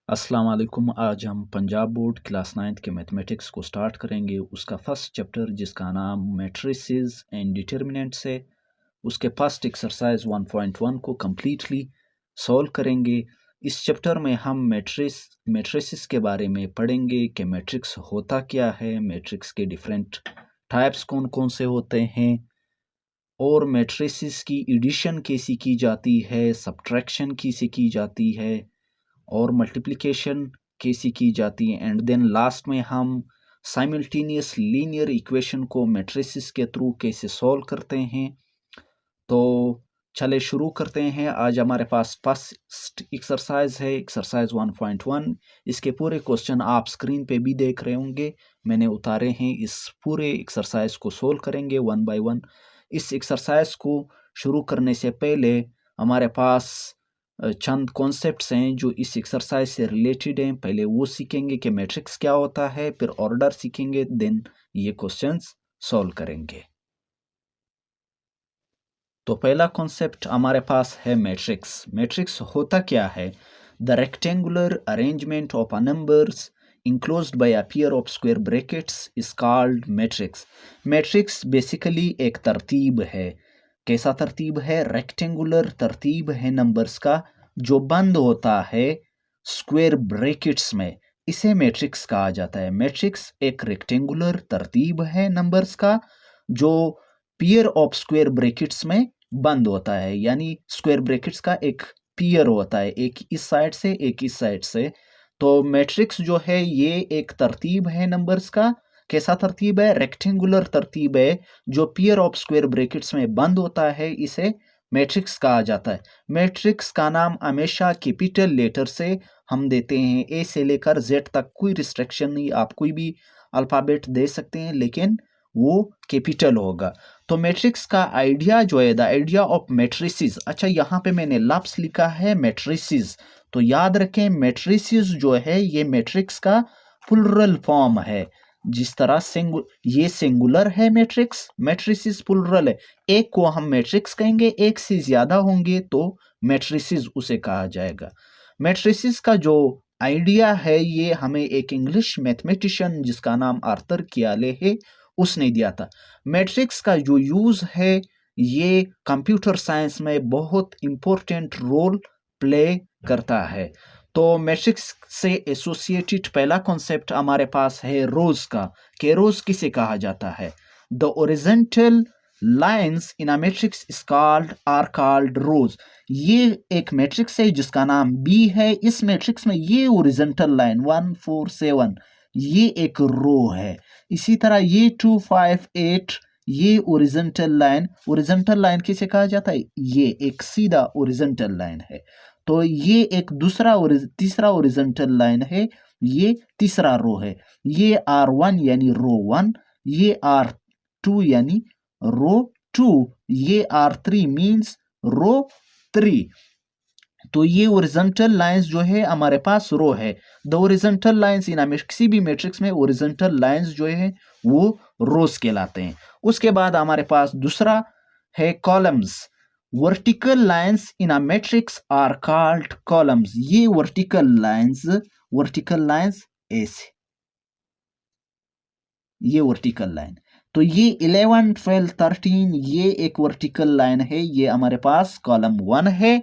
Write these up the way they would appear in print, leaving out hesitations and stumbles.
अस्सलाम वालेकुम। आज हम पंजाब बोर्ड क्लास 9th के मैथमेटिक्स को स्टार्ट करेंगे। उसका फर्स्ट चैप्टर जिसका नाम मैट्रिसेस एंड डिटर्मिनेंट्स है, उसके फर्स्ट एक्सरसाइज 1.1 को कम्प्लीटली सॉल्व करेंगे। इस चैप्टर में हम मैट्रिसेस के बारे में पढ़ेंगे कि मैट्रिक्स होता क्या है, मैट्रिक्स के डिफरेंट टाइप्स कौन कौन से होते हैं, और मैट्रिसेस की एडिशन कैसी की जाती है, सब्ट्रैक्शन कैसी की जाती है, और मल्टीप्लिकेशन कैसी की जाती है। एंड देन लास्ट में हम साइमल्टेनियस लीनियर इक्वेशन को मैट्रिसेस के थ्रू कैसे सॉल्व करते हैं। तो चले शुरू करते हैं। आज हमारे पास फर्स्ट एक्सरसाइज है, एक्सरसाइज 1.1। इसके पूरे क्वेश्चन आप स्क्रीन पे भी देख रहे होंगे, मैंने उतारे हैं। इस पूरे एक्सरसाइज को सोल्व करेंगे 1 बाय 1। इस एक्सरसाइज को शुरू करने से पहले हमारे पास चंद कॉन्सेप्ट्स हैं जो इस एक्सरसाइज से रिलेटेड हैं। पहले वो सीखेंगे कि मैट्रिक्स क्या होता है, फिर ऑर्डर सीखेंगे, देन ये क्वेश्चंस सॉल्व करेंगे। तो पहला कॉन्सेप्ट हमारे पास है मैट्रिक्स। मैट्रिक्स होता क्या है? The rectangular arrangement of a numbers enclosed by a pair of square brackets is called matrix. Matrix basically एक तरतीब है। कैसा तरतीब है? रेक्टेंगुलर तरतीब है नंबर्स का जो बंद होता है स्क्वायर ब्रैकेट्स में, इसे मैट्रिक्स कहा जाता है। मैट्रिक्स एक रेक्टेंगुलर तरतीब है नंबर्स का जो पेयर ऑफ स्क्वायर ब्रैकेट्स में बंद होता है, यानी स्क्वायर ब्रैकेट्स का एक पेयर होता है, एक इस साइड से एक इस साइड से। तो मैट्रिक्स जो है ये एक तरतीब है नंबर्स का। कैसा तरतीब है? रेक्टेंगुलर तरतीब है जो पेयर ऑफ स्क्वायर ब्रैकेट्स में बंद होता है, इसे मैट्रिक्स कहा जाता है। मैट्रिक्स का नाम हमेशा कैपिटल लेटर से हम देते हैं, ए से लेकर जेड तक, कोई रिस्ट्रिक्शन नहीं, आप कोई भी अल्फ़ाबेट दे सकते हैं लेकिन वो कैपिटल होगा। तो मैट्रिक्स का आइडिया जो है, द आइडिया ऑफ मैट्रिसेस, अच्छा यहाँ पे मैंने लफ्ज़ लिखा है मैट्रिसेस, तो याद रखें मैट्रिसेस जो है ये मैट्रिक्स का प्लुरल फॉर्म है। जिस तरह ये सिंगुलर है मैट्रिक्स, मैट्रिसेस प्लुरल है। एक को हम मैट्रिक्स कहेंगे, एक से ज्यादा होंगे तो मैट्रिसेस उसे कहा जाएगा। मैट्रिसेस का जो आइडिया है ये हमें एक इंग्लिश मैथमेटिशियन जिसका नाम आर्थर कियाले है उसने दिया था। मैट्रिक्स का जो यूज है ये कंप्यूटर साइंस में बहुत इंपॉर्टेंट रोल प्ले करता है। तो मैट्रिक्स से एसोसिएटेड पहला कॉन्सेप्ट हमारे पास है रोज का, कि रोज किसे कहा जाता है? The horizontal lines in a matrix is called are called rows. ये एक मैट्रिक्स है जिसका नाम बी है। इस मैट्रिक्स में ये ओरिजेंटल लाइन 1 4 7 ये एक रो है। इसी तरह ये 2 5 8 ये ओरिजेंटल लाइन किसे कहा जाता है? ये एक सीधा ओरिजेंटल लाइन है। तो ये एक तीसरा ओरिजेंटल लाइन है, ये तीसरा रो है। ये R1 यानी रो 1, ये R2 यानी रो 2, ये R3 मींस रो 3। तो ये ओरिजेंटल लाइंस जो है हमारे पास रो है। द ओरिजेंटल लाइंस इन किसी भी मैट्रिक्स में ओरिजेंटल लाइंस जो है वो रोज कहलाते हैं। उसके बाद हमारे पास दूसरा है columns. Vertical lines in a matrix are called columns. ये वर्टिकल लाइंस ऐसे, ये वर्टिकल लाइन। तो ये 11 12 13 ये एक वर्टिकल लाइन है, ये हमारे पास कॉलम 1 है।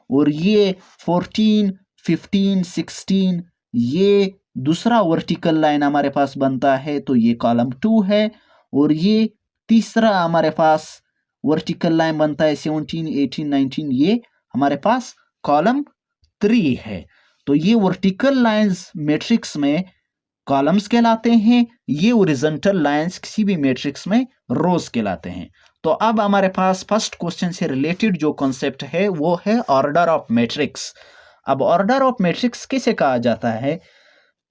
और ये 14 15 16 ये दूसरा वर्टिकल लाइन हमारे पास बनता है, तो ये कॉलम 2 है। और ये तीसरा हमारे पास वर्टिकल लाइन बनता है 17 18 19, ये हमारे पास कॉलम 3 है। तो ये वर्टिकल लाइंस मैट्रिक्स में कॉलम्स कहलाते हैं, ये ओरिजेंटल लाइंस किसी भी मैट्रिक्स में रोज कहलाते हैं। तो अब हमारे पास फर्स्ट क्वेश्चन से रिलेटेड जो कॉन्सेप्ट है वो है ऑर्डर ऑफ मैट्रिक्स। अब ऑर्डर ऑफ मैट्रिक्स किसे कहा जाता है?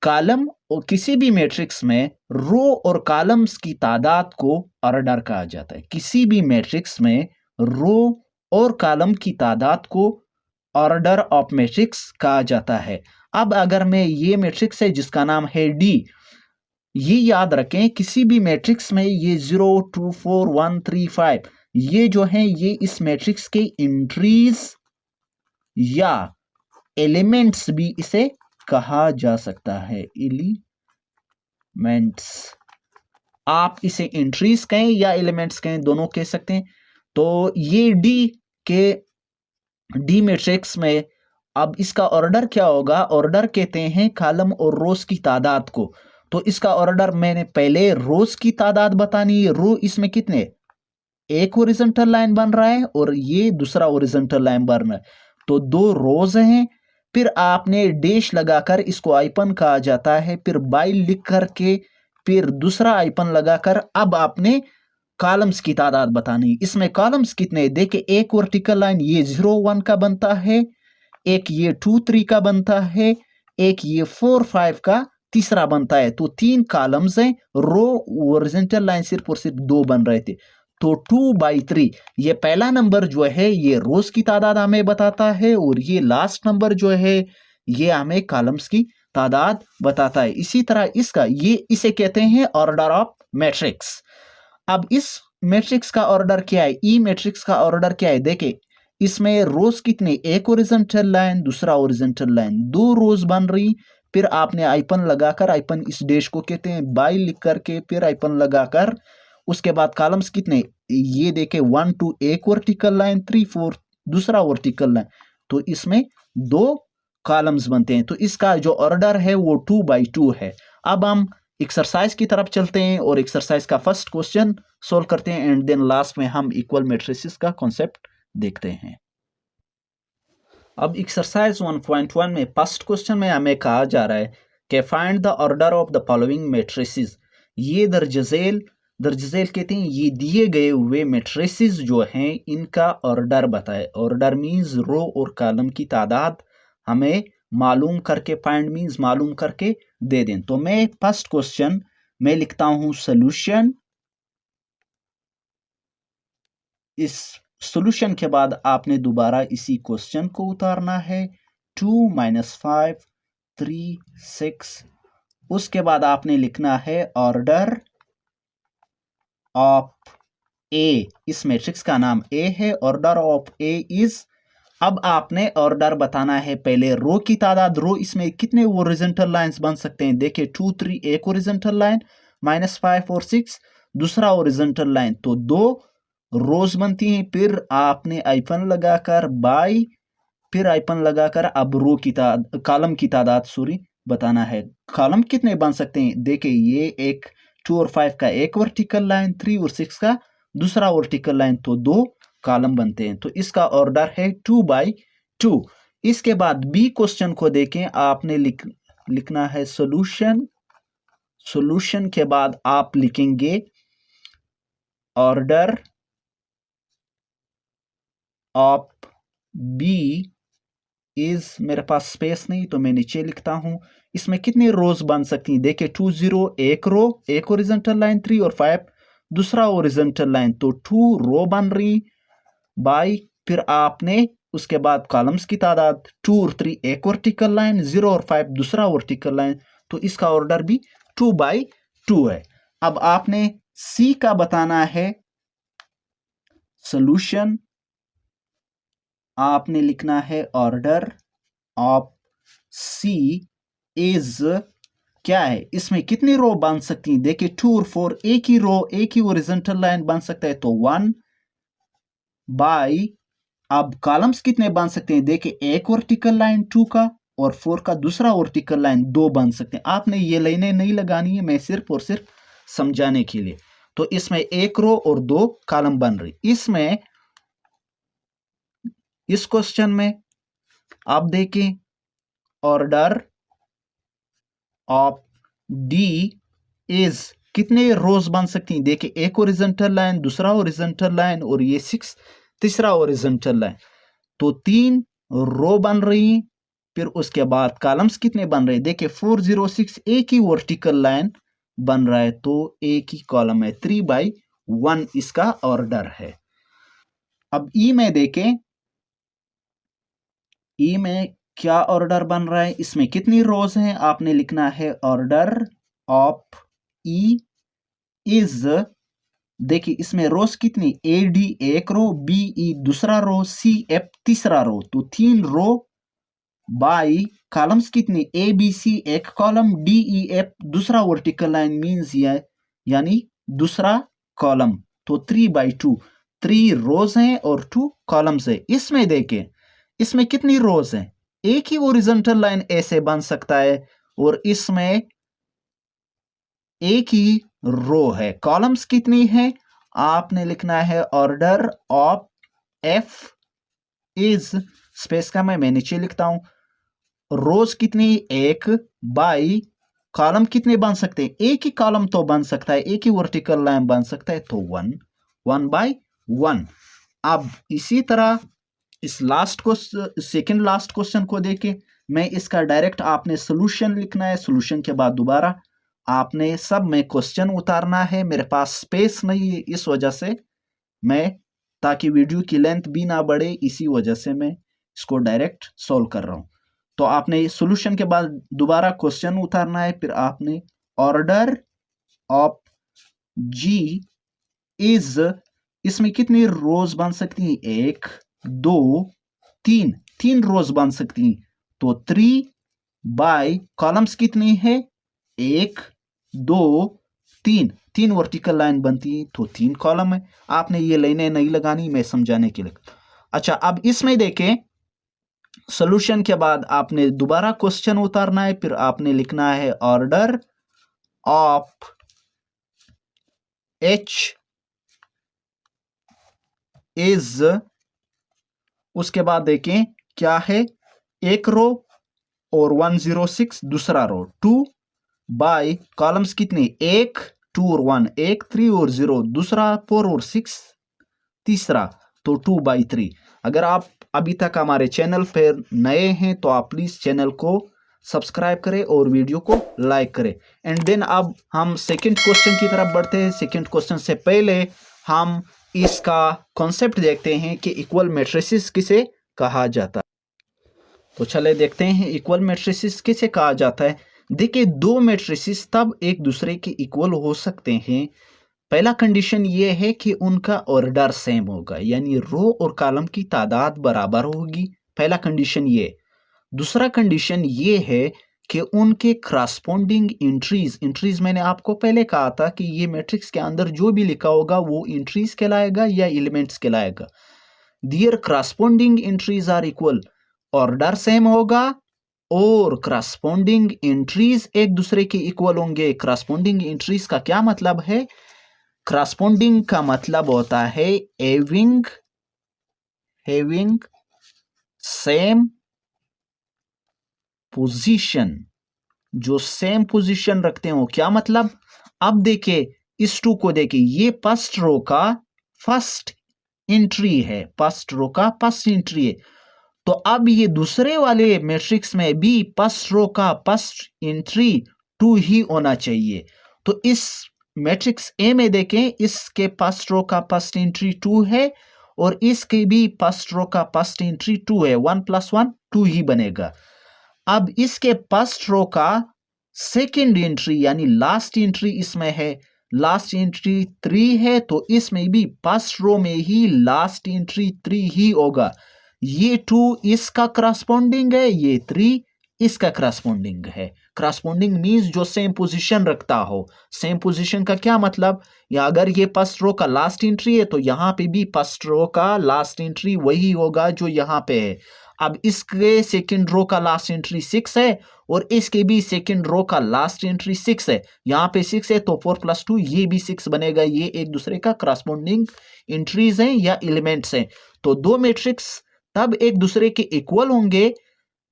कॉलम और किसी भी मैट्रिक्स में रो और कॉलम्स की तादाद को ऑर्डर कहा जाता है। किसी भी मैट्रिक्स में रो और कॉलम की तादाद को ऑर्डर ऑफ मैट्रिक्स कहा जाता है। अब अगर मैं ये मैट्रिक्स है जिसका नाम है डी, ये याद रखें किसी भी मैट्रिक्स में ये 0 2 4 1 3 5 ये जो है ये इस मैट्रिक्स के एंट्रीज या एलिमेंट्स भी इसे कहा जा सकता है, एलिमेंट्स। आप इसे एंट्रीज कहें या एलिमेंट्स कहें, दोनों कह सकते हैं। तो ये डी मैट्रिक्स में अब इसका ऑर्डर क्या होगा? ऑर्डर कहते हैं कॉलम और रोज की तादाद को। तो इसका ऑर्डर मैंने पहले रोज की तादाद बतानी है। रो इसमें कितने, एक हॉरिजॉन्टल लाइन बन रहा है और ये दूसरा हॉरिजॉन्टल लाइन बन रहा है, तो दो रोज हैं। फिर आपने डैश लगाकर, इसको आइपन कहा जाता है, फिर बाई लिख करके फिर दूसरा आइपन लगाकर अब आपने कॉलम्स की तादाद बतानी। इसमें कॉलम्स कितने, देखिए एक वर्टिकल लाइन ये 0 1 का बनता है, एक ये 2 3 का बनता है, एक ये 4 5 का तीसरा बनता है। तो 3 कॉलम्स हैं। रो हॉरिजॉन्टल लाइन सिर्फ और सिर्फ 2 बन रहे थे। तो 2/3 ये पहला नंबर जो है ये रोज की तादाद हमें बताता है, और ये लास्ट नंबर जो है ये हमें कॉलम्स की तादाद बताता है। इसी तरह इसका इसे कहते हैं ऑर्डर ऑफ मैट्रिक्स। अब इस मैट्रिक्स का ऑर्डर क्या है? ई मैट्रिक्स का ऑर्डर क्या है? देखिए इसमें रोज कितने, एक हॉरिजॉन्टल लाइन दूसरा हॉरिजॉन्टल लाइन, दो रोज बन रही। फिर आपने आइपन लगाकर, आइपन इस डैश को कहते हैं, बाई लिख करके फिर आइपन लगाकर उसके बाद कॉलम्स कितने, ये देखे 1 2 एक वर्टिकल लाइन, 3 4 दूसरा वर्टिकल लाइन, तो इसमें 2 कॉलम्स बनते हैं। तो इसका जो ऑर्डर है वो 2/2 है। अब हम एक्सरसाइज की तरफ चलते हैं और एक्सरसाइज का फर्स्ट क्वेश्चन सोल्व करते हैं, एंड देन लास्ट में हम इक्वल मैट्रिसेस का कॉन्सेप्ट देखते हैं। अब एक्सरसाइज 1.1 में फर्स्ट क्वेश्चन में हमें कहा जा रहा है कि find the order of the following matrices. ये दर्जझेल कहते हैं ये दिए गए हुए मैट्रिसेस जो हैं इनका ऑर्डर बताए। ऑर्डर मींस रो और कॉलम की तादाद हमें मालूम करके, फाइंड मींस मालूम करके दे दें। तो मैं फर्स्ट क्वेश्चन में लिखता हूं सॉल्यूशन। इस सॉल्यूशन के बाद आपने दोबारा इसी क्वेश्चन को उतारना है। 2 - 5 3 6। उसके बाद आपने लिखना है ऑर्डर ऑफ ए। इस मैट्रिक्स का नाम ए है। ऑर्डर ऑफ ए इज, अब आपने ऑर्डर बताना है पहले रो की तादाद। रो इसमें कितने हॉरिजॉन्टल लाइंस बन सकते हैं? देखिए 2 3 एक हॉरिजॉन्टल लाइन, -5 और 6 दूसरा हॉरिजॉन्टल लाइन, तो 2 रोज बनती हैं। फिर आपने आइपन लगाकर बाई, फिर आइपन लगाकर अब रो की तादाद, कॉलम की तादाद बताना है। कॉलम कितने बन सकते हैं? देखिए ये एक 2 और 5 का एक वर्टिकल लाइन, 3 और 6 का दूसरा वर्टिकल लाइन, तो 2 कॉलम बनते हैं। तो इसका ऑर्डर है 2/2। इसके बाद बी क्वेश्चन को देखें। आपने लिखना है सॉल्यूशन। सॉल्यूशन के बाद आप लिखेंगे ऑर्डर ऑफ बी इज, मेरे पास स्पेस नहीं तो मैं नीचे लिखता हूं। इसमें कितनी रोज बन सकती हैं? देखिए 2 0 एक रो, एक हॉरिजॉन्टल लाइन, 3 और 5 दूसरा हॉरिजॉन्टल लाइन, तो 2 रो बन रही बाई, फिर आपने उसके बाद कॉलम्स की तादाद 2 और 3 एक वर्टिकल लाइन, 0 और 5 दूसरा वर्टिकल लाइन, तो इसका ऑर्डर भी 2/2 है। अब आपने सी का बताना है सॉल्यूशन। आपने लिखना है ऑर्डर ऑफ सी इज, क्या है इसमें कितनी रो बन सकती हैं? देखिए 2 और 4 एक ही रो, एक ही हॉरिजॉन्टल लाइन बन सकता है, तो 1 बाई, अब कॉलम्स कितने बन सकते हैं? देखिए एक वर्टिकल लाइन 2 का और 4 का दूसरा वर्टिकल लाइन 2 बन सकते हैं। आपने ये लाइनें नहीं लगानी है, मैं सिर्फ और सिर्फ समझाने के लिए। तो इसमें एक रो और 2 कॉलम बन रही। इसमें इस क्वेश्चन में आप देखें ऑर्डर ऑफ डी इज, कितने रोज बन सकती हैं? देखिए एक हॉरिजॉन्टल लाइन, दूसरा हॉरिजॉन्टल लाइन, और ये 6 तीसरा हॉरिजॉन्टल लाइन, तो 3 रो बन रही। फिर उसके बाद कॉलम्स कितने बन रहे हैं? देखिए 4 0 6 एक ही वर्टिकल लाइन बन रहा है, तो एक ही कॉलम है। 3/1 इसका ऑर्डर है। अब ई में देखें, ई में क्या ऑर्डर बन रहा है? इसमें कितनी रोज हैं? आपने लिखना है ऑर्डर ऑफ ई इज, देखिए इसमें रोज कितनी, ए डी एक रो, बी ई दूसरा रो, सी एफ तीसरा रो, तो 3 रो बाई कॉलम्स कितनी, ए बी सी एक कॉलम, डी ई एफ दूसरा वर्टिकल लाइन मींस यानी दूसरा कॉलम, तो 3/2, 3 रोज हैं और 2 कॉलम्स है। इसमें देखें इसमें कितनी रोज हैं, एक ही हॉरिजॉन्टल लाइन ऐसे बन सकता है और इसमें एक ही रो है। कॉलम्स कितनी है, आपने लिखना है order of F is, space का मैं नीचे लिखता हूं, रोज कितनी, एक, बाई कॉलम कितने बन सकते हैं, एक ही कॉलम तो बन सकता है, एक ही वर्टिकल लाइन बन सकता है, तो 1/1। अब इसी तरह इस लास्ट को, सेकंड लास्ट क्वेश्चन को देखें, मैं इसका डायरेक्ट आपने सोल्यूशन लिखना है, सोल्यूशन के बाद दोबारा आपने सब में क्वेश्चन उतारना है। मेरे पास स्पेस नहीं है, इस वजह से मैं, ताकि वीडियो की लेंथ भी ना बढ़े, इसी वजह से मैं इसको डायरेक्ट सॉल्व कर रहा हूं। तो आपने सॉल्यूशन के बाद दोबारा क्वेश्चन उतारना है, फिर आपने ऑर्डर ऑफ जी इज, इसमें कितनी रोज बन सकती हैं, 1 2 3, 3 रोज बन सकती हैं, तो 3 बाय कॉलम्स कितनी है, 1 2 3, 3 वर्टिकल लाइन बनती है, तो 3 कॉलम है। आपने ये लाइनें नहीं लगानी, मैं समझाने के लिए। अच्छा, अब इसमें देखें सॉल्यूशन के बाद आपने दोबारा क्वेश्चन उतारना है, फिर आपने लिखना है ऑर्डर ऑफ एच इज, उसके बाद देखें क्या है, एक रो और 106 दूसरा रो, 2 बाय कॉलम्स कितने, 1 2 और 1, 1 3 और 0 दूसरा, 4 और 6 तीसरा, तो 2/3। अगर आप अभी तक हमारे चैनल पर नए हैं तो आप प्लीज चैनल को सब्सक्राइब करें और वीडियो को लाइक करें। एंड देन अब हम सेकंड क्वेश्चन की तरफ बढ़ते हैं। सेकंड क्वेश्चन से पहले हम इसका कॉन्सेप्ट देखते हैं कि इक्वल मैट्रिसेस किसे कहा जाता है। तो चले देखते हैं इक्वल मैट्रिसेस किसे कहा जाता है। देखिए, दो मैट्रिसेस तब एक दूसरे के इक्वल हो सकते हैं, पहला कंडीशन ये है कि उनका ऑर्डर सेम होगा, यानी रो और कॉलम की तादाद बराबर होगी, पहला कंडीशन ये। दूसरा कंडीशन ये है कि उनके करस्पॉन्डिंग इंट्रीज मैंने आपको पहले कहा था कि ये मैट्रिक्स के अंदर जो भी लिखा होगा वो इंट्रीज कहलाएगा या एलिमेंट्स कहलाएगा। Their corresponding entries are equal, order same होगा और करस्पॉन्डिंग इंट्रीज एक दूसरे के इक्वल होंगे। करस्पॉन्डिंग इंट्रीज का क्या मतलब है, करस्पॉन्डिंग का मतलब होता है हैविंग सेम पोजीशन, जो सेम पोजीशन रखते हो। क्या मतलब, अब देखिए इस 2 को देखिए, ये फर्स्ट रो का फर्स्ट एंट्री है, फर्स्ट रो का फर्स्ट एंट्री है, तो अब ये दूसरे वाले मैट्रिक्स में भी फर्स्ट रो का फर्स्ट एंट्री 2 ही होना चाहिए। तो इस मैट्रिक्स ए में देखें, इसके फर्स्ट रो का फर्स्ट एंट्री 2 है और इसके भी फर्स्ट रो का फर्स्ट एंट्री 2 है, 1 + 1 2 ही बनेगा। अब इसके फर्स्ट रो का सेकेंड एंट्री यानी लास्ट एंट्री इसमें है, लास्ट एंट्री 3 है, तो इसमें भी फर्स्ट रो में ही लास्ट एंट्री 3 ही होगा। ये 2 इसका करस्पॉन्डिंग है, ये 3 इसका करस्पॉन्डिंग है। करस्पॉन्डिंग मींस जो सेम पोजीशन रखता हो। सेम पोजीशन का क्या मतलब, या अगर ये फर्स्ट रो का लास्ट एंट्री है तो यहाँ पे भी फर्स्ट रो का लास्ट एंट्री वही होगा जो यहाँ पे है। अब इसके सेकंड रो का लास्ट एंट्री 6 है और इसके भी सेकंड रो का लास्ट एंट्री 6 है, यहाँ पे 6 है तो 4 + 2 ये भी 6 बनेगा। ये एक दूसरे का करस्पॉन्डिंग एंट्रीज हैं या एलिमेंट्स हैं। तो दो मैट्रिक्स तब एक दूसरे के इक्वल होंगे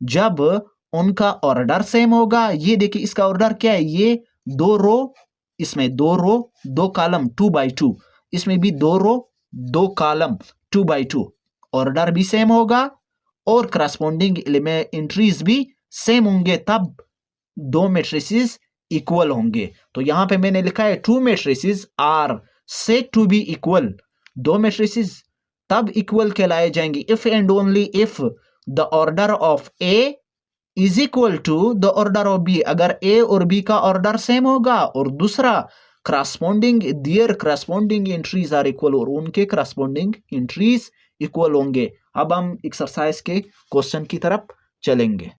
जब उनका ऑर्डर सेम होगा। ये देखिए इसका ऑर्डर क्या है, ये 2 रो, इसमें 2 रो 2 कॉलम 2/2, इसमें भी 2 रो 2 कॉलम 2/2, ऑर्डर भी सेम होगा और करस्पॉन्डिंग एंट्रीज भी सेम होंगे, तब दो मैट्रिसेस इक्वल होंगे। तो यहां पे मैंने लिखा है 2 matrices are said to be equal, दो मैट्रिसेस तब इक्वल कहलाए जाएंगे if and only if the order of A is equal to the order of B, अगर ए और बी का ऑर्डर सेम होगा और दूसरा corresponding their corresponding entries are equal, और उनके करस्पॉन्डिंग एंट्रीज इक्वल होंगे। अब हम एक्सरसाइज के क्वेश्चन की तरफ चलेंगे।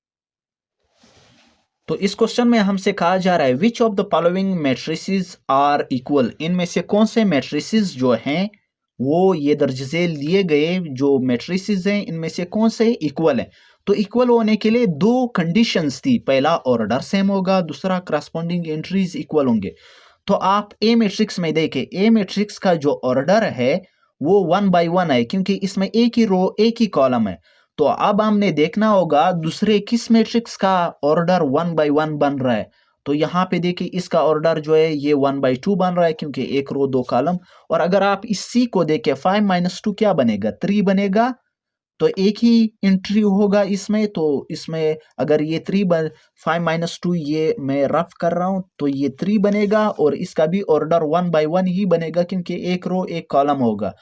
तो इस क्वेश्चन में हमसे कहा जा रहा है which of the following matrices are equal, इनमें से कौन से मैट्रिसेस जो हैं वो ये दर्ज झेल दिए गए जो मैट्रिसेस हैं इनमें से कौन से इक्वल हैं। तो इक्वल होने के लिए दो कंडीशंस थी, पहला ऑर्डर सेम होगा, दूसरा करस्पॉन्डिंग एंट्रीज इक्वल होंगे। तो आप ए मैट्रिक्स में देखें, ए मैट्रिक्स का जो ऑर्डर है वो 1 बाई 1 है क्योंकि इसमें एक ही रो एक ही कॉलम है। तो अब हमने देखना होगा दूसरे किस मैट्रिक्स का ऑर्डर 1 बाई 1 बन रहा है। तो यहाँ पे देखिए इसका ऑर्डर जो है ये 1 बाई 2 बन रहा है क्योंकि एक रो दो कॉलम। और अगर आप इस सी को देखें 5 माइनस 2 क्या बनेगा, 3 बनेगा। तो एक ही एंट्री होगा इसमें, तो इसमें अगर ये 5 माइनस 2 ये मैं रफ कर रहा हूं तो ये 3 बनेगा और इसका भी ऑर्डर 1 बाई 1 ही बनेगा क्योंकि एक रो एक कॉलम होगा।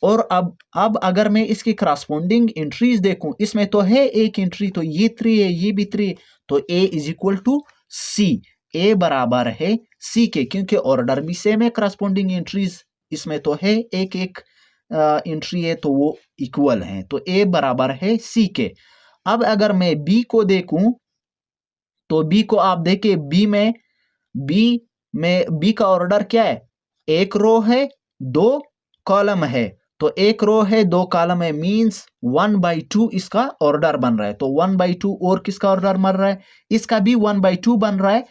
और अब अगर मैं इसकी करस्पॉन्डिंग एंट्रीज देखूं, इसमें तो है एक एंट्री, तो ये 3 है ये भी 3, तो ए इज इक्वल टू सी, ए बराबर है सी के क्योंकि ऑर्डर भी सेम है, करस्पॉन्डिंग एंट्रीज इसमें तो है एक एक एंट्री है तो वो इक्वल है, तो ए बराबर है सी के। अब अगर मैं बी को देखूं तो बी को आप देखिए बी का ऑर्डर क्या है, एक रो है दो कॉलम है। तो एक रो है दो कॉलम है मींस 1 बाई 2 इसका ऑर्डर बन रहा है। तो 1 बाई 2 और किसका ऑर्डर बन रहा है, इसका भी 1 बाई 2 बन रहा है।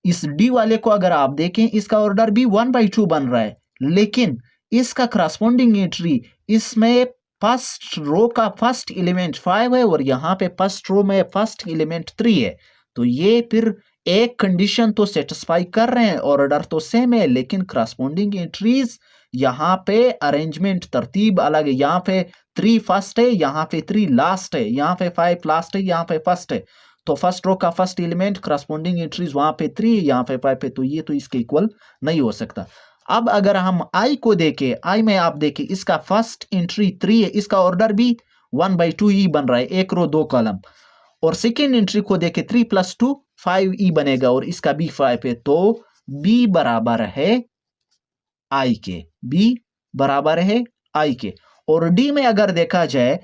इस डी वाले को अगर आप देखें इसका ऑर्डर भी 1 बाई 2 बन रहा है, लेकिन इसका करस्पॉन्डिंग एंट्री इसमें फर्स्ट रो का फर्स्ट एलिमेंट 5 है और यहाँ पे फर्स्ट रो में फर्स्ट एलिमेंट 3 है। तो ये फिर एक कंडीशन तो सेटिस्फाई कर रहे हैं, ऑर्डर तो सेम है, लेकिन करस्पॉन्डिंग एंट्रीज यहाँ पे अरेंजमेंट तरतीब अलग है। यहाँ पे 3 फर्स्ट है, यहाँ पे 3 लास्ट है, यहाँ पे 5 लास्ट है, यहाँ पे फर्स्ट है। तो फर्स्ट रो का फर्स्ट एलिमेंट करस्पॉन्डिंग एंट्रीज वहां पे 3 यहाँ पे 5 है, तो ये तो इसके इक्वल नहीं हो सकता। अब अगर हम आई को देखें, आई में आप देखें इसका फर्स्ट एंट्री 3 है, इसका ऑर्डर भी 1 बाई 2 ही बन रहा है, एक रो दो कॉलम। और सेकेंड एंट्री को देखें 3 प्लस 2 5 ई बनेगा और इसका भी 5 है, तो बी बराबर है आई के, बी बराबर है आई के। और डी में अगर देखा जाए,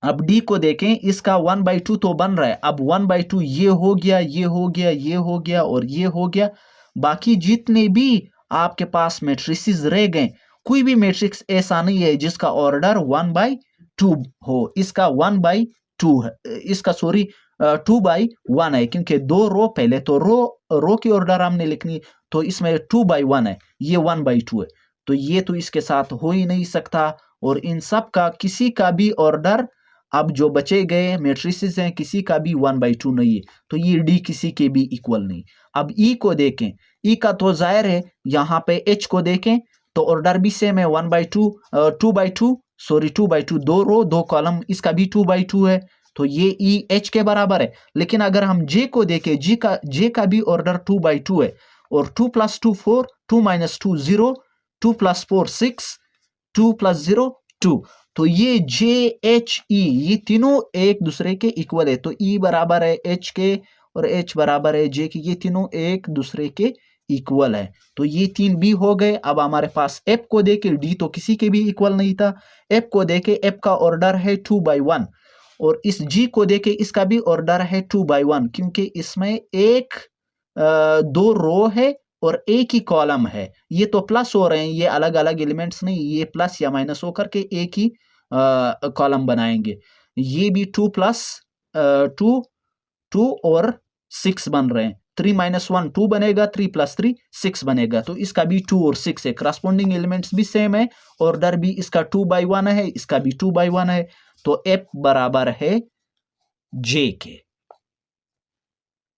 अब डी को देखें इसका 1 बाई 2 तो बन रहा है, अब 1 बाई 2 ये हो गया ये हो गया ये हो गया और ये हो गया। बाकी जितने भी आपके पास मैट्रिसेस रह गए, कोई भी मैट्रिक्स ऐसा नहीं है जिसका ऑर्डर 1 बाई 2 हो। इसका 1 बाई 2 है, इसका सॉरी 2 बाई 1 है क्योंकि दो रो, पहले तो रो की ऑर्डर हमने लिखनी, तो इसमें 2 बाई 1 है, ये 1 बाई 2 है, तो ये तो इसके साथ हो ही नहीं सकता। और इन सब का किसी का भी ऑर्डर, अब जो बचे गए मैट्रिसेस हैं किसी का भी 1 बाई 2 नहीं है, तो ये डी किसी के भी इक्वल नहीं। अब ई को देखें, ई का तो जाहिर है, यहाँ पे एच को देखें तो ऑर्डर भी सेम है 1 बाई 2 2 बाई 2 सॉरी 2 बाई 2, दो रो दो कॉलम, इसका भी 2 बाई 2 है, तो ये ई एच के बराबर है। लेकिन अगर हम जे को देखें, जे का भी ऑर्डर 2 बाई 2 है और 2 प्लस 2 4, 2 माइनस 2 0, 2 प्लस 4 6, 2 प्लस 0 2, तो ये जे एच ई ये तीनों एक दूसरे के इक्वल है। तो ई बराबर है एच के और एच बराबर है जे के, ये तीनों एक दूसरे के इक्वल है। तो ये 3 बी हो गए। अब हमारे पास एफ को देखे, डी तो किसी के भी इक्वल नहीं था। एफ को देखे, एफ का ऑर्डर है 2 बाई 1 और इस जी को देखे इसका भी ऑर्डर है 2 बाई 1 क्योंकि इसमें एक दो रो है और एक ही कॉलम है। ये तो प्लस हो रहे हैं, ये अलग अलग एलिमेंट्स नहीं, ये प्लस या माइनस होकर के एक ही कॉलम बनाएंगे। ये भी 2 प्लस 2 2 और 6 बन रहे हैं, 3 माइनस 1 2 बनेगा, 3 प्लस 3 6 बनेगा, तो इसका भी 2 और 6 है। करस्पॉन्डिंग एलिमेंट्स भी सेम है, ऑर्डर भी इसका 2 बाई 1 है, इसका भी 2 बाई 1 है, तो एफ बराबर है जे के।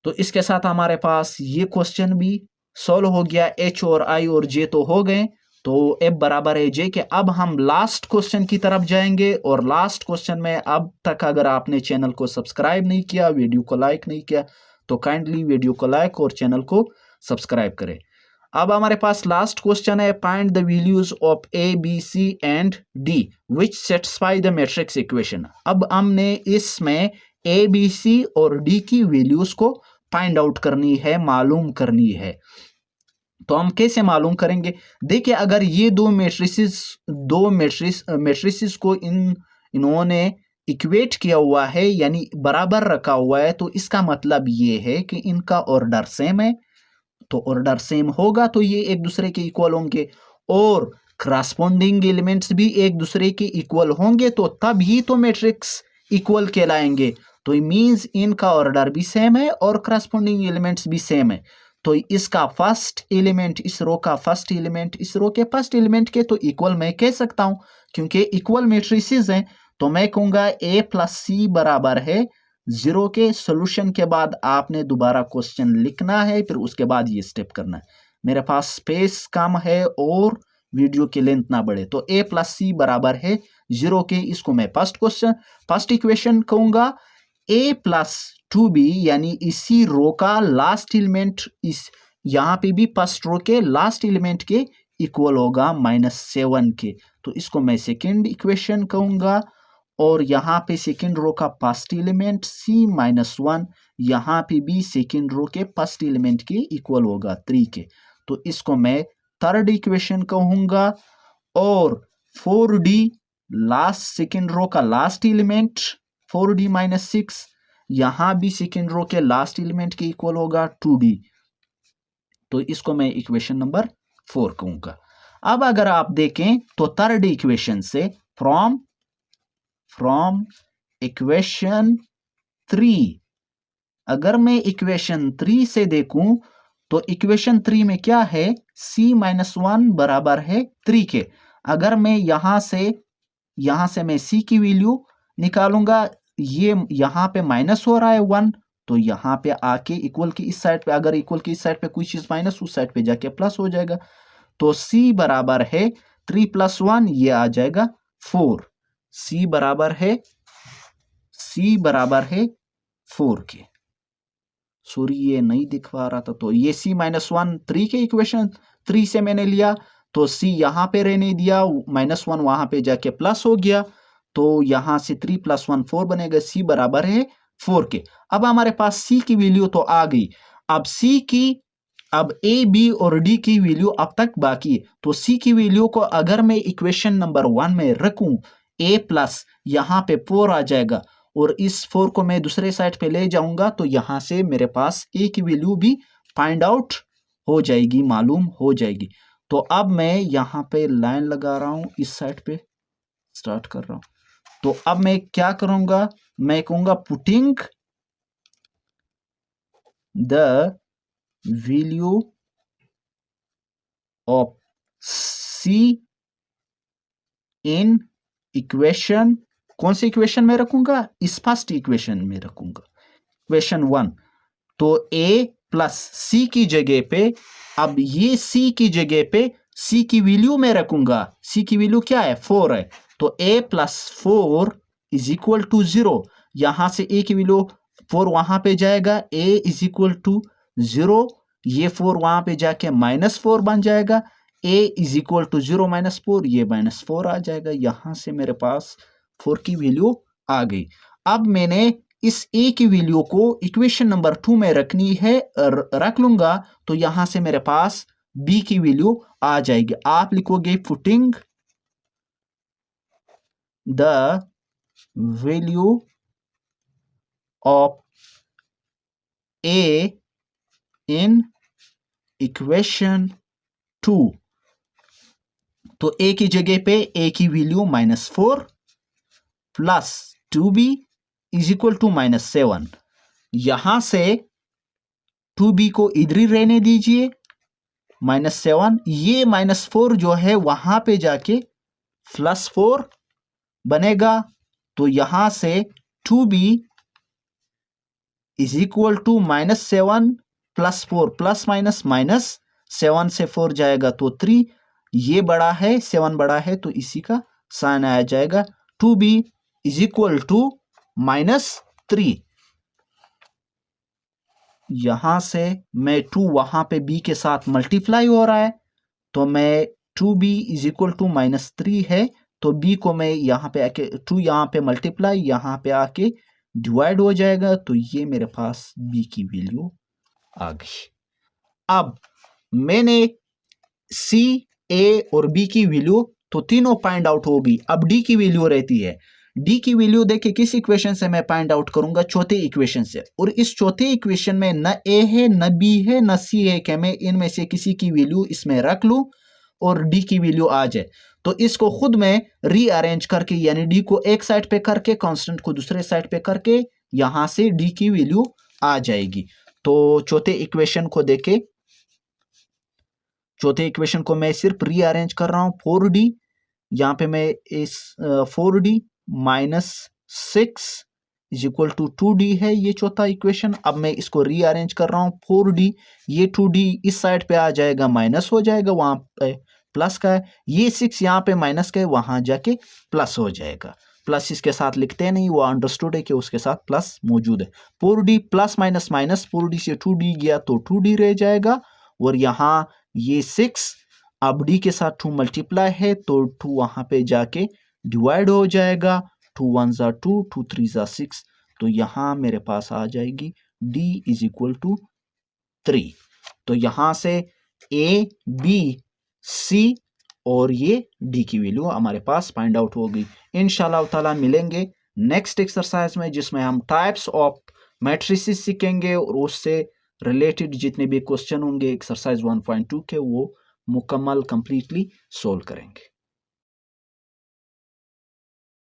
तो इसके साथ हमारे पास ये क्वेश्चन भी सॉल्व हो गया, एच और आई और जे तो हो गए, तो एफ बराबर है जे के। अब हम लास्ट क्वेश्चन की तरफ जाएंगे और लास्ट क्वेश्चन में अब तक अगर आपने चैनल को सब्सक्राइब नहीं किया, वीडियो को लाइक नहीं किया, तो काइंडली वीडियो को लाइक और चैनल को सब्सक्राइब करें। अब हमारे पास लास्ट क्वेश्चन है, find the values of A B C and D which satisfy the matrix equation. अब हमने इसमें ए बी सी और डी की वैल्यूज को फाइंड आउट करनी है, मालूम करनी है। तो हम कैसे मालूम करेंगे, देखिए अगर ये दो मैट्रिसेस को इन्होंने इक्वेट किया हुआ है यानी बराबर रखा हुआ है, तो इसका मतलब ये है कि इनका ऑर्डर सेम है। तो ऑर्डर सेम होगा तो ये एक दूसरे के इक्वल होंगे, और करस्पॉन्डिंग एलिमेंट्स भी एक दूसरे के इक्वल होंगे, तो तब ही तो मैट्रिक्स इक्वल कहलाएंगे। तो इट मींस इनका ऑर्डर भी सेम है और करस्पॉन्डिंग एलिमेंट्स भी सेम है। तो इसका फर्स्ट एलिमेंट इस रो का फर्स्ट एलिमेंट इस रो के फर्स्ट एलिमेंट के तो इक्वल मैं कह सकता हूं, क्योंकि इक्वल मैट्रिसेस हैं। तो मैं कहूंगा a प्लस सी बराबर है 0 के। सोल्यूशन के बाद आपने दोबारा क्वेश्चन लिखना है, फिर उसके बाद ये स्टेप करना है। मेरे पास स्पेस कम है और वीडियो की लेंथ ना बढ़े, तो a प्लस सी बराबर है 0 के। इसको मैं फर्स्ट इक्वेशन कहूंगा। a प्लस 2b यानी इसी रो का लास्ट एलिमेंट इस यहां पे भी फर्स्ट रो के लास्ट एलिमेंट के इक्वल होगा -7 के, तो इसको मैं सेकेंड इक्वेशन कहूंगा। और यहाँ पे सेकेंड रो का फर्स्ट एलिमेंट c-1 यहाँ पे भी सेकेंड रो के फर्स्ट एलिमेंट के इक्वल होगा 3 के, तो इसको मैं थर्ड इक्वेशन कहूंगा। और 4d लास्ट सेकेंड रो का लास्ट एलिमेंट 4d-6 यहाँ भी सेकेंड रो के लास्ट एलिमेंट के इक्वल होगा 2d, तो इसको मैं इक्वेशन नंबर 4 कहूंगा। अब अगर आप देखें तो थर्ड इक्वेशन से फ्रॉम इक्वेशन 3, अगर मैं इक्वेशन 3 से देखूं तो इक्वेशन 3 में क्या है, c-1 बराबर है 3 के। अगर मैं यहां से मैं c की वैल्यू निकालूंगा, ये यहां पे माइनस हो रहा है 1, तो यहां पे आके इक्वल की इस साइड पे, अगर इक्वल की इस साइड पे कोई चीज माइनस उस साइड पे जाके प्लस हो जाएगा। तो c बराबर है 3 + 1, ये आ जाएगा 4। c बराबर है 4 के। सॉरी ये नहीं दिखवा रहा था, तो ये c-1 3 के इक्वेशन 3 से मैंने लिया, तो c यहां पे रहने दिया, -1 वहां पे जाके प्लस हो गया, तो यहां से 3 + 1 4 बनेगा। c बराबर है 4 के। अब हमारे पास c की वैल्यू तो आ गई, अब a b और d की वैल्यू अब तक बाकी है। तो c की वैल्यू को अगर मैं इक्वेशन नंबर 1 में रखूं, a प्लस यहां पे 4 आ जाएगा, और इस 4 को मैं दूसरे साइड पे ले जाऊंगा, तो यहां से मेरे पास a की वैल्यू भी फाइंड आउट हो जाएगी, मालूम हो जाएगी। तो अब मैं यहां पे लाइन लगा रहा हूं, इस साइड पे स्टार्ट कर रहा हूं। तो अब मैं क्या करूंगा, मैं कहूंगा putting the value of c in equation, कौन सी इक्वेशन में रखूंगा, इस फर्स्ट इक्वेशन में रखूंगा, इक्वेशन 1। तो a प्लस c की जगह पे, अब ये c की जगह पे c की वैल्यू में रखूंगा। c की वैल्यू क्या है, 4 है, तो a + 4 = 0। यहां से a की वैल्यू 4 वहां पे जाएगा, a = 0, ये 4 वहां पे जाके -4 बन जाएगा, a = 0 - 4, ये -4 आ जाएगा। यहां से मेरे पास 4 की वैल्यू आ गई। अब मैंने इस a की वैल्यू को इक्वेशन नंबर 2 में रखनी है, रख लूंगा, तो यहां से मेरे पास b की वैल्यू आ जाएगी। आप लिखोगे putting the value of a in equation 2, तो a की जगह पे a की वैल्यू -4 प्लस 2b = -7। यहां से 2b को इधर ही रहने दीजिए, -7, ये -4 जो है वहां पे जाके +4 बनेगा, तो यहां से 2b = -7 + 4 ±-7 से 4 जाएगा तो 3, ये बड़ा है 7 बड़ा है, तो इसी का साइन आया जाएगा 2b = -3। यहां से मैं 2 वहां पे b के साथ मल्टीप्लाई हो रहा है, तो मैं 2b = -3 है, तो b को मैं यहां पे आके 2 यहां पे मल्टीप्लाई, यहां पे आके डिवाइड हो जाएगा, तो ये मेरे पास b की वैल्यू आ गई। अब मैंने c, a और b की वैल्यू तो तीनों फाइंड आउट होगी। अब d की वैल्यू रहती है, डी की वैल्यू देखिए किस इक्वेशन से मैं फाइंड आउट करूंगा, चौथे इक्वेशन से। और इस चौथे इक्वेशन में न ए है, न बी है, न सी है कि मैं इनमें से किसी की वैल्यू इसमें रख लूं और डी की वैल्यू आ जाए। तो इसको खुद में रीअरेंज करके, यानी डी को एक साइड पे करके, कांस्टेंट को दूसरे साइड पे करके, यहां से डी की वैल्यू आ जाएगी। तो चौथे इक्वेशन को देखे, चौथे इक्वेशन को मैं सिर्फ रीअरेंज कर रहा हूं। 4d, यहां पे मैं इस 4d minus 6 is equal to 2d है ये चौथा इक्वेशन। अब मैं इसको रीअरेंज कर रहा हूं। 4d, ये 2d इस साइड पे आ जाएगा, माइनस हो जाएगा, वहां पे प्लस का है। ये 6 यहाँ पे माइनस का है, वहां जाके प्लस हो जाएगा। प्लस इसके साथ लिखते नहीं, वो अंडरस्टूड है कि उसके साथ प्लस मौजूद है। 4d plus minus minus, 4d से 2d गया तो 2d रह जाएगा। और यहाँ ये 6 अब d के साथ 2 मल्टीप्लाई है तो 2 वहां पे जाके डिवाइड हो जाएगा। 2 1 जा 2, 2 3 जा 6, तो यहां मेरे पास आ जाएगी d इज इक्वल टू 3। तो यहां से a b c और ये d की वैल्यू हमारे पास फाइंड आउट हो गई। इंशाल्लाह ताला मिलेंगे नेक्स्ट एक्सरसाइज में, जिसमें हम टाइप्स ऑफ मैट्रिसेस सीखेंगे और उससे रिलेटेड जितने भी क्वेश्चन होंगे एक्सरसाइज 1.2 के, वो मुकम्मल कंप्लीटली सोल्व करेंगे।